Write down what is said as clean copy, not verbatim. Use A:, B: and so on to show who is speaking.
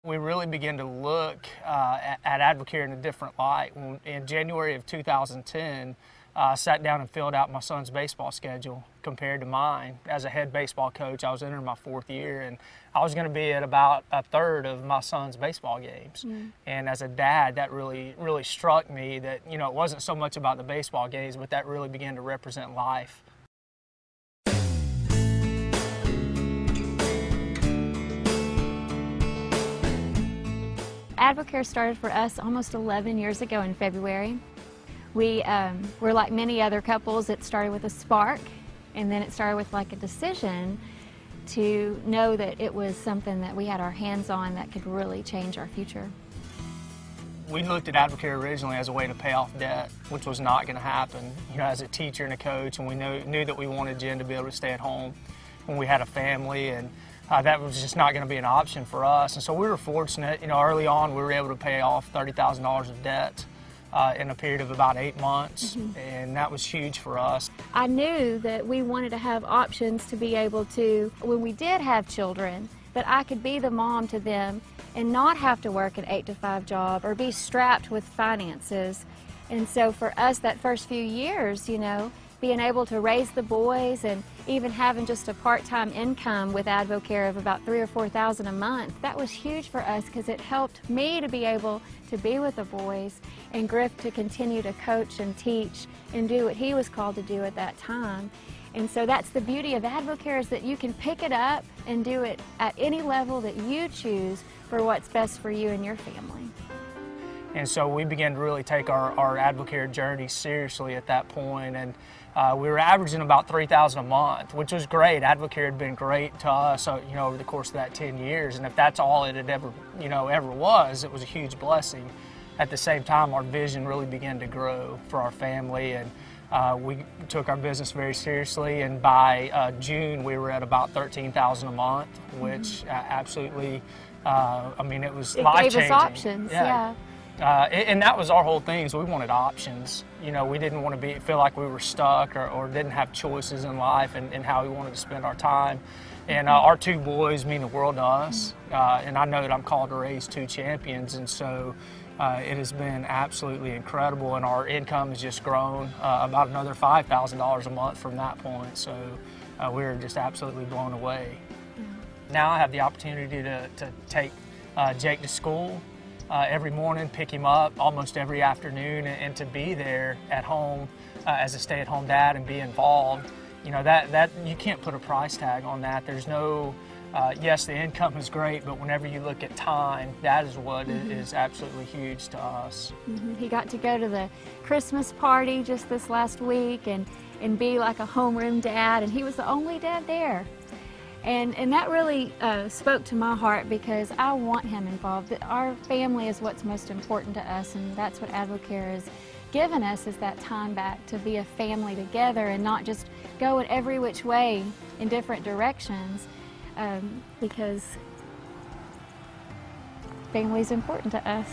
A: We really began to look at Advocare in a different light. In January of 2010, I sat down and filled out my son's baseball schedule compared to mine. As a head baseball coach, I was entering my 4th year, and I was going to be at about a third of my son's baseball games. And as a dad, that really struck me that, you know, it wasn't so much about the baseball games, but that really began to represent life.
B: Advocare started for us almost 11 years ago in February. We were like many other couples. It started with a spark, and then it started with like a decision to know that it was something that we had our hands on that could really change our future.
A: We looked at Advocare originally as a way to pay off debt, which was not going to happen. You know, as a teacher and a coach, and we knew that we wanted Jen to be able to stay at home when we had a family, and that was just not going to be an option for us. And so we were fortunate. You know, early on we were able to pay off $30,000 of debt in a period of about 8 months, and that was huge for us.
B: I knew that we wanted to have options to be able to, when we did have children, that I could be the mom to them and not have to work an 8-to-5 job or be strapped with finances. And so for us, that first few years, you know, being able to raise the boys and even having just a part-time income with Advocare of about $3,000 or $4,000 a month, that was huge for us because it helped me to be able to be with the boys and Griff to continue to coach and teach and do what he was called to do at that time. And so that's the beauty of Advocare, is that you can pick it up and do it at any level that you choose for what's best for you and your family.
A: And so we began to really take our Advocare journey seriously at that point, and we were averaging about $3,000 a month, which was great. Advocare had been great to us, you know, over the course of that 10 years, and if that's all it had ever was, it was a huge blessing. At the same time, our vision really began to grow for our family, and we took our business very seriously, and by June we were at about $13,000 a month, which absolutely, I mean, it was life-changing.
B: It gave us options, yeah.
A: And that was our whole thing, is we wanted options. You know, we didn't want to feel like we were stuck or didn't have choices in life and how we wanted to spend our time. And our 2 boys mean the world to us, and I know that I'm called to raise 2 champions, and so it has been absolutely incredible, and our income has just grown about another $5,000 a month from that point, so we're just absolutely blown away. Now I have the opportunity to take Jake to school every morning, pick him up almost every afternoon, and to be there at home as a stay-at-home dad and be involved. You know, that you can't put a price tag on that. There's no, yes, the income is great, but whenever you look at time, that is what is absolutely huge to us.
B: He got to go to the Christmas party just this last week and be like a homeroom dad, and he was the only dad there. And that really spoke to my heart, because I want him involved. Our family is what's most important to us, and that's what Advocare has given us, is that time back to be a family together and not just go in every which way in different directions, because family is important to us.